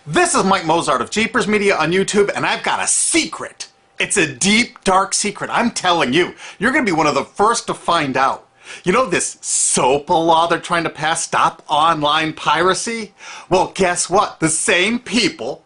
This is Mike Mozart of Jeepers Media on YouTube, and I've got a secret. It's a deep, dark secret. I'm telling you, you're going to be one of the first to find out. You know this SOPA law they're trying to pass, Stop Online Piracy? Well, guess what? The same people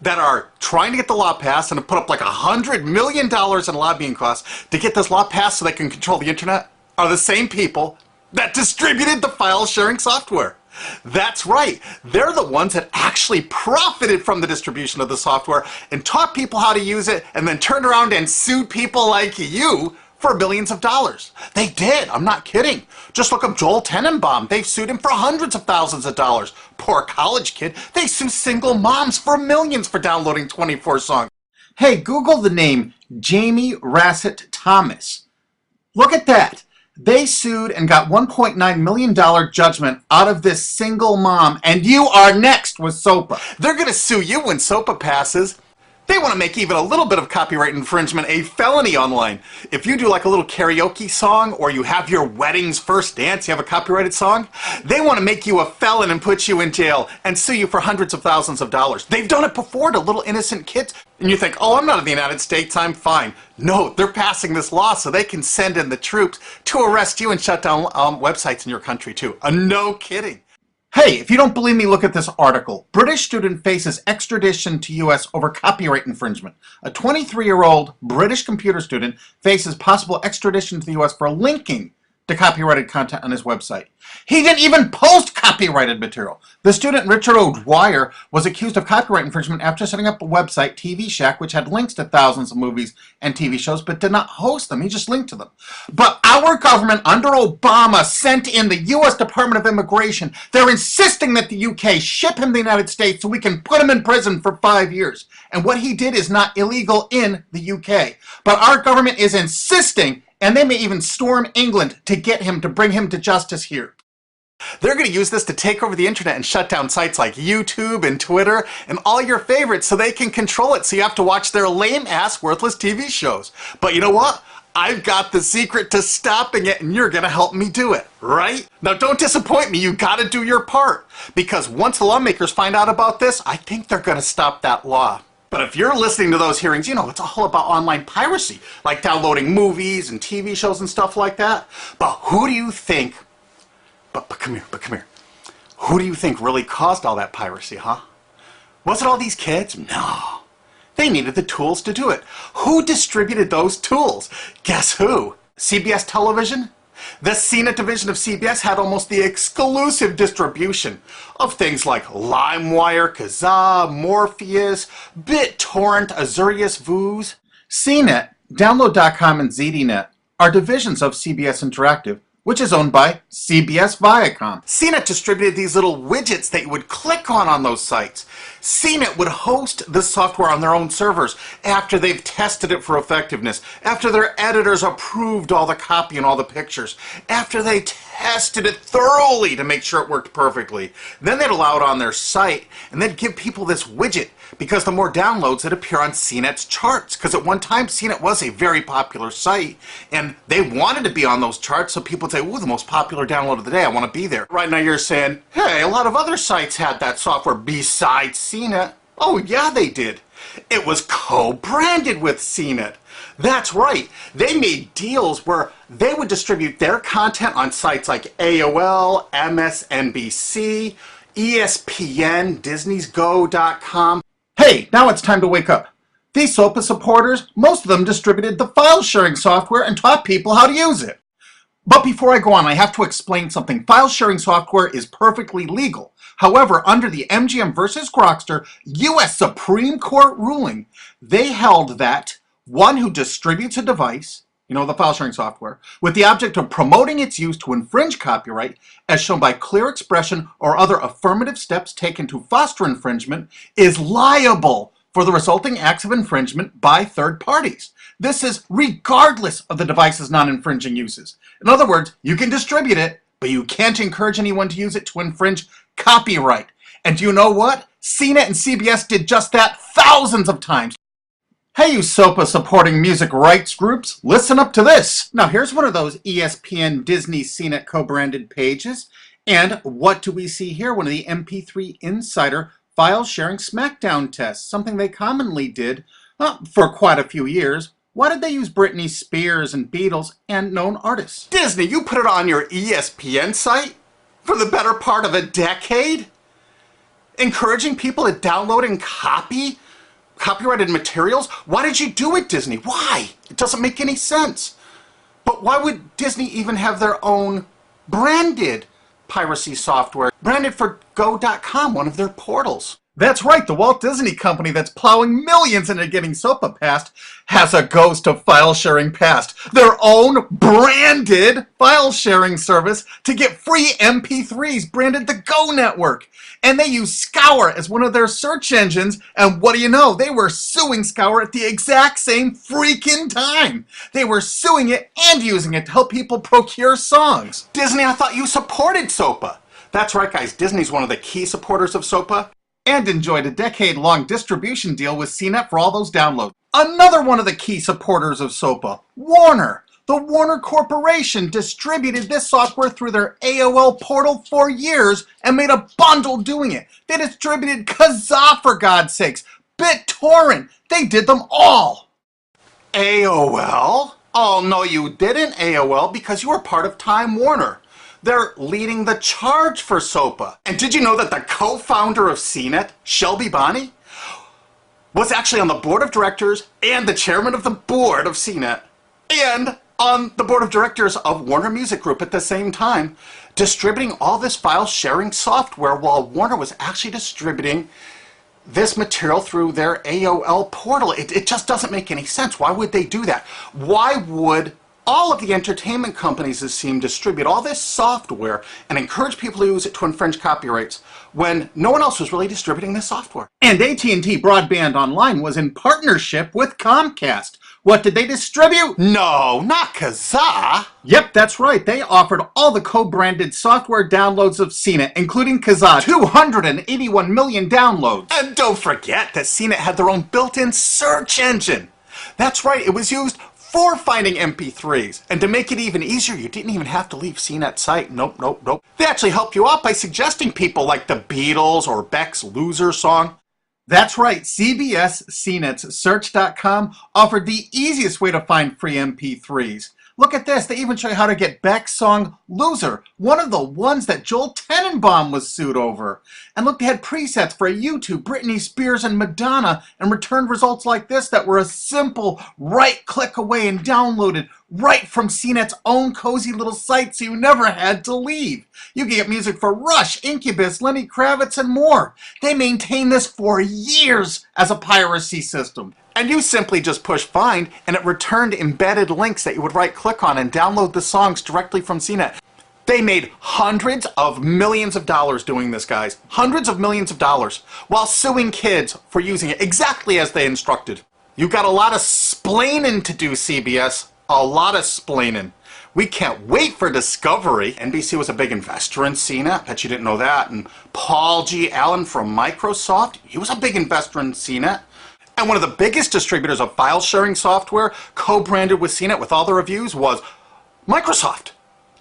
that are trying to get the law passed and have put up like $100 million in lobbying costs to get this law passed so they can control the internet are the same people that distributed the file sharing software. That's right. They're the ones that actually profited from the distribution of the software and taught people how to use it and then turned around and sued people like you for billions of dollars. They did. I'm not kidding. Just look up Joel Tenenbaum. They've sued him for hundreds of thousands of dollars. Poor college kid. They sue single moms for millions for downloading 24 songs. Hey, Google the name Jamie Rassett Thomas. Look at that. They sued and got $1.9 million judgment out of this single mom, and you are next with SOPA. They're going to sue you when SOPA passes. They want to make even a little bit of copyright infringement a felony online. If you do like a little karaoke song, or you have your wedding's first dance, you have a copyrighted song, they want to make you a felon and put you in jail and sue you for hundreds of thousands of dollars. They've done it before to little innocent kids. And you think, oh, I'm not in the United States, I'm fine. No, they're passing this law so they can send in the troops to arrest you and shut down websites in your country too. No kidding. Hey, if you don't believe me, look at this article. British student faces extradition to U.S. over copyright infringement. A 23-year-old British computer student faces possible extradition to the U.S. for linking to copyrighted content on his website. He didn't even post copyrighted material. The student, Richard O'Dwyer, was accused of copyright infringement after setting up a website, TV Shack, which had links to thousands of movies and TV shows, but did not host them. He just linked to them. But our government, under Obama, sent in the U.S. Department of Immigration. They're insisting that the U.K. ship him to the United States so we can put him in prison for 5 years. And what he did is not illegal in the U.K. But our government is insisting, and they may even storm England to get him, to bring him to justice here. They're going to use this to take over the internet and shut down sites like YouTube and Twitter and all your favorites so they can control it, so you have to watch their lame-ass, worthless TV shows. But you know what? I've got the secret to stopping it, and you're going to help me do it, right? Now, don't disappoint me. You got to do your part. Because once the lawmakers find out about this, I think they're going to stop that law. But if you're listening to those hearings, you know, it's all about online piracy, like downloading movies and TV shows and stuff like that. But who do you think, but come here. Who do you think really caused all that piracy, huh? Was it all these kids? No. They needed the tools to do it. Who distributed those tools? Guess who? CBS Television? The CNET division of CBS had almost the exclusive distribution of things like LimeWire, Kazaa, Morpheus, BitTorrent, Azurius, Vooz. CNET, Download.com, and ZDNet are divisions of CBS Interactive, which is owned by CBS Viacom. CNET distributed these little widgets that you would click on those sites. CNET would host the software on their own servers after they've tested it for effectiveness, after their editors approved all the copy and all the pictures, after they tested it thoroughly to make sure it worked perfectly. Then they'd allow it on their site, and they'd give people this widget, because the more downloads that appear on CNET's charts. Because at one time, CNET was a very popular site, and they wanted to be on those charts, so people would say, ooh, the most popular download of the day, I want to be there. Right now you're saying, hey, a lot of other sites had that software besides CNET. Oh, yeah, they did. It was co-branded with CNET. That's right. They made deals where they would distribute their content on sites like AOL, MSNBC, ESPN, Disney'sGo.com. Hey, now it's time to wake up. These SOPA supporters, most of them distributed the file sharing software and taught people how to use it. But before I go on, I have to explain something. File sharing software is perfectly legal. However, under the MGM versus Grokster U.S. Supreme Court ruling, they held that one who distributes a device, you know, the file sharing software, with the object of promoting its use to infringe copyright, as shown by clear expression or other affirmative steps taken to foster infringement, is liable for the resulting acts of infringement by third parties. This is regardless of the device's non-infringing uses. In other words, you can distribute it, but you can't encourage anyone to use it to infringe copyright. And do you know what? CNET and CBS did just that thousands of times. Hey, you SOPA supporting music rights groups, listen up to this. Now here's one of those ESPN, Disney, CNET co-branded pages. And what do we see here? One of the MP3 Insider file sharing smackdown tests, something they commonly did for quite a few years. Why did they use Britney Spears and Beatles and known artists? Disney, you put it on your ESPN site for the better part of a decade? Encouraging people to download and copy copyrighted materials? Why did you do it, Disney? Why? It doesn't make any sense. But why would Disney even have their own branded piracy software, branded for Go.com, one of their portals? That's right, the Walt Disney Company that's plowing millions into getting SOPA passed has a ghost of file sharing past. Their own branded file sharing service to get free MP3s branded the Go Network. And they use Scour as one of their search engines, and what do you know? They were suing Scour at the exact same freaking time. They were suing it and using it to help people procure songs. Disney, I thought you supported SOPA. That's right, guys, Disney's one of the key supporters of SOPA. And enjoyed a decade-long distribution deal with CNET for all those downloads. Another one of the key supporters of SOPA, Warner. The Warner Corporation distributed this software through their AOL portal for years and made a bundle doing it. They distributed Kazaa, for God's sakes, BitTorrent. They did them all. AOL? Oh, no, you didn't, AOL, because you were part of Time Warner. They're leading the charge for SOPA. And did you know that the co-founder of CNET, Shelby Bonney, was actually on the board of directors and the chairman of the board of CNET and on the board of directors of Warner Music Group at the same time, distributing all this file sharing software while Warner was actually distributing this material through their AOL portal. It just doesn't make any sense. Why would they do that? Why would all of the entertainment companies, it seemed, distribute all this software and encourage people to use it to infringe copyrights when no one else was really distributing this software? And AT&T Broadband Online was in partnership with Comcast. What did they distribute? No, not Kazaa. Yep, that's right. They offered all the co-branded software downloads of CNET, including Kazaa, 281 million downloads. And don't forget that CNET had their own built-in search engine. That's right, it was used for finding MP3s. And to make it even easier, you didn't even have to leave CNET's site. Nope. They actually help you out by suggesting people like the Beatles or Beck's Loser song. That's right, CBS CNET's Search.com offered the easiest way to find free MP3s. Look at this, they even show you how to get Beck's song Loser, one of the ones that Joel Tenenbaum was sued over. And look, they had presets for YouTube, Britney Spears, and Madonna, and returned results like this that were a simple right click away and downloaded right from CNET's own cozy little site, so you never had to leave. You can get music for Rush, Incubus, Lenny Kravitz, and more. They maintained this for years as a piracy system. And you simply just push find, and it returned embedded links that you would right-click on and download the songs directly from CNET. They made hundreds of millions of dollars doing this, guys. Hundreds of millions of dollars, while suing kids for using it exactly as they instructed. You got a lot of splaining to do, CBS. A lot of splaining. We can't wait for Discovery. NBC was a big investor in CNET. Bet you didn't know that. And Paul G. Allen from Microsoft, he was a big investor in CNET. And one of the biggest distributors of file sharing software co-branded with CNET with all the reviews was Microsoft,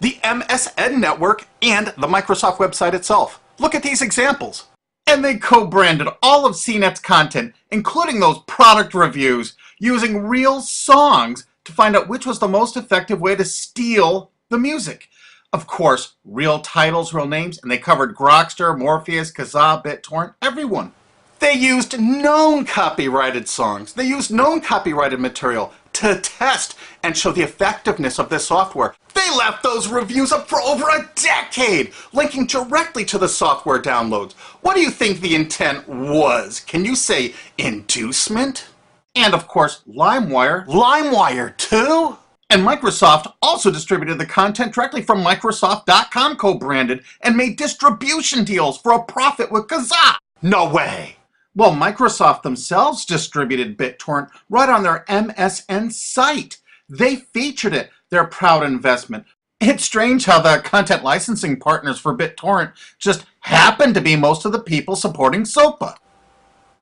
the MSN network, and the Microsoft website itself. Look at these examples. And they co-branded all of CNET's content, including those product reviews, using real songs to find out which was the most effective way to steal the music. Of course, real titles, real names, and they covered Grokster, Morpheus, Kazaa, BitTorrent, everyone. They used known copyrighted songs. They used known copyrighted material to test and show the effectiveness of this software. They left those reviews up for over a decade, linking directly to the software downloads. What do you think the intent was? Can you say inducement? And of course, LimeWire. LimeWire too? And Microsoft also distributed the content directly from Microsoft.com co-branded and made distribution deals for a profit with Kazaa. No way! Well, Microsoft themselves distributed BitTorrent right on their MSN site. They featured it, their proud investment. It's strange how the content licensing partners for BitTorrent just happen to be most of the people supporting SOPA.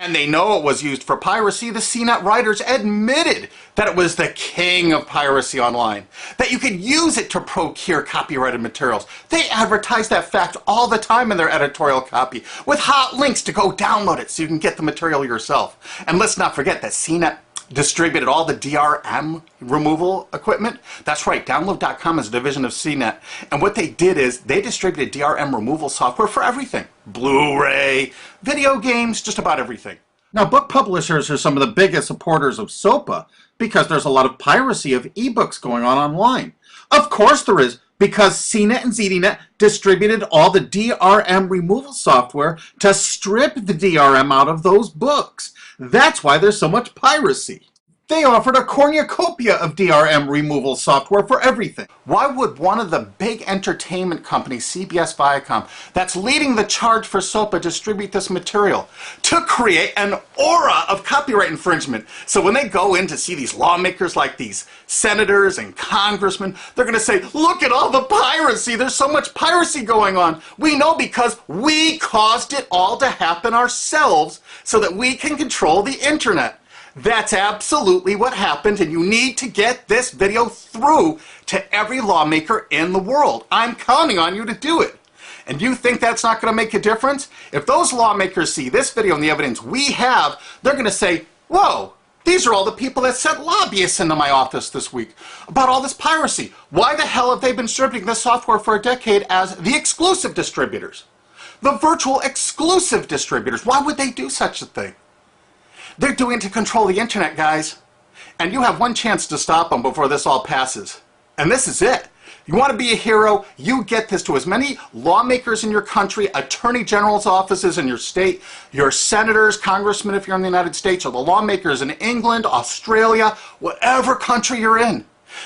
And they know it was used for piracy. The CNET writers admitted that it was the king of piracy online, that you could use it to procure copyrighted materials. They advertise that fact all the time in their editorial copy with hot links to go download it so you can get the material yourself. And let's not forget that CNET distributed all the DRM removal equipment. That's right, Download.com is a division of CNET. And what they did is they distributed DRM removal software for everything. Blu-ray, video games, just about everything. Now, book publishers are some of the biggest supporters of SOPA because there's a lot of piracy of ebooks going on online. Of course there is, because CNET and ZDNet distributed all the DRM removal software to strip the DRM out of those books. That's why there's so much piracy. They offered a cornucopia of DRM removal software for everything. Why would one of the big entertainment companies, CBS Viacom, that's leading the charge for SOPA, distribute this material? To create an aura of copyright infringement. So when they go in to see these lawmakers like these senators and congressmen, they're going to say, look at all the piracy. There's so much piracy going on. We know because we caused it all to happen ourselves so that we can control the internet. That's absolutely what happened, and you need to get this video through to every lawmaker in the world. I'm counting on you to do it. And you think that's not going to make a difference? If those lawmakers see this video and the evidence we have, they're going to say, whoa, these are all the people that sent lobbyists into my office this week about all this piracy. Why the hell have they been distributing this software for a decade as the exclusive distributors? The virtual exclusive distributors. Why would they do such a thing? They're doing it to control the internet, guys. And you have one chance to stop them before this all passes. And this is it. You want to be a hero, you get this to as many lawmakers in your country, attorney general's offices in your state, your senators, congressmen if you're in the United States, or the lawmakers in England, Australia, whatever country you're in.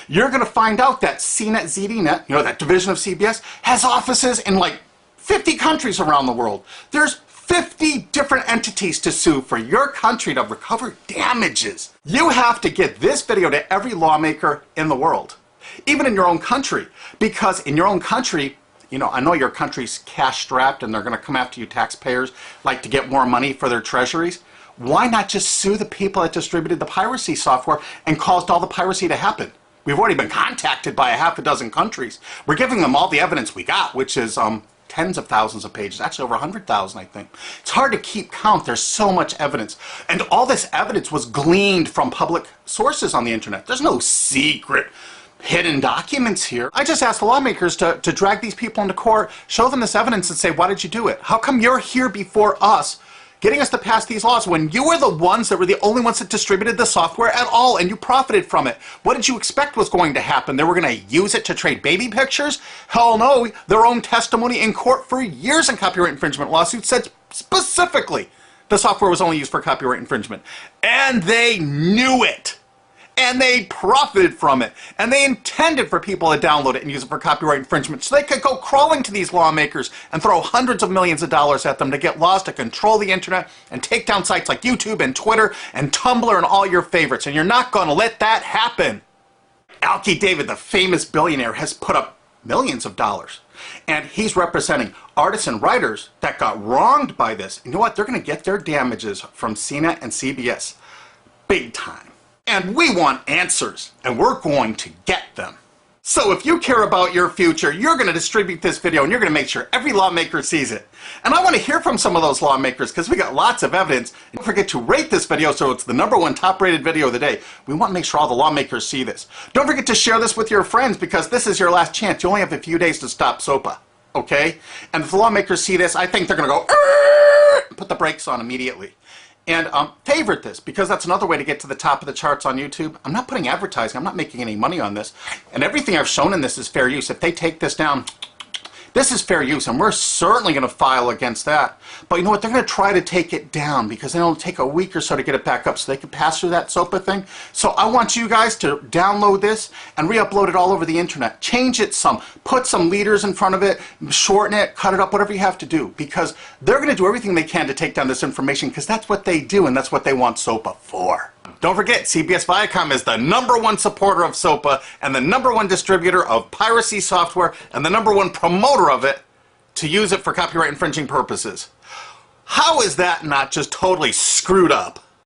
You're going to find out that CNET, ZDNet, you know, that division of CBS, has offices in like 50 countries around the world. There's 50 different entities to sue for your country to recover damages. You have to get this video to every lawmaker in the world, even in your own country, because in your own country, you know, I know your country's cash strapped and they're going to come after you taxpayers like to get more money for their treasuries. Why not just sue the people that distributed the piracy software and caused all the piracy to happen? We've already been contacted by a half a dozen countries. We're giving them all the evidence we got, which is tens of thousands of pages, actually over 100,000, I think. It's hard to keep count. There's so much evidence. And all this evidence was gleaned from public sources on the internet. There's no secret hidden documents here. I just asked the lawmakers to drag these people into court, show them this evidence and say, why did you do it? How come you're here before us getting us to pass these laws when you were the ones that were the only ones that distributed the software at all and you profited from it? What did you expect was going to happen? They were going to use it to trade baby pictures? Hell no. Their own testimony in court for years in copyright infringement lawsuits said specifically the software was only used for copyright infringement. And they knew it. And they profited from it. And they intended for people to download it and use it for copyright infringement so they could go crawling to these lawmakers and throw hundreds of millions of dollars at them to get laws to control the internet and take down sites like YouTube and Twitter and Tumblr and all your favorites. And you're not going to let that happen. Alki David, the famous billionaire, has put up millions of dollars. And he's representing artists and writers that got wronged by this. You know what? They're going to get their damages from CNET and CBS. Big time. And we want answers, and we're going to get them. So if you care about your future, you're going to distribute this video, and you're going to make sure every lawmaker sees it. And I want to hear from some of those lawmakers, because we got lots of evidence. And don't forget to rate this video so it's the #1 top-rated video of the day. We want to make sure all the lawmakers see this. Don't forget to share this with your friends, because this is your last chance. You only have a few days to stop SOPA, okay? And if the lawmakers see this, I think they're going to go, put the brakes on immediately. And favorite this, because that's another way to get to the top of the charts on YouTube. I'm not putting advertising. I'm not making any money on this. And everything I've shown in this is fair use. If they take this down, this is fair use, and we're certainly going to file against that. But you know what? They're going to try to take it down because it'll take a week or so to get it back up so they can pass through that SOPA thing. So I want you guys to download this and re-upload it all over the internet. Change it some. Put some leaders in front of it. Shorten it. Cut it up. Whatever you have to do. Because they're going to do everything they can to take down this information because that's what they do and that's what they want SOPA for. Don't forget, CBS Viacom is the #1 supporter of SOPA and the #1 distributor of piracy software and the #1 promoter of it to use it for copyright infringing purposes. How is that not just totally screwed up?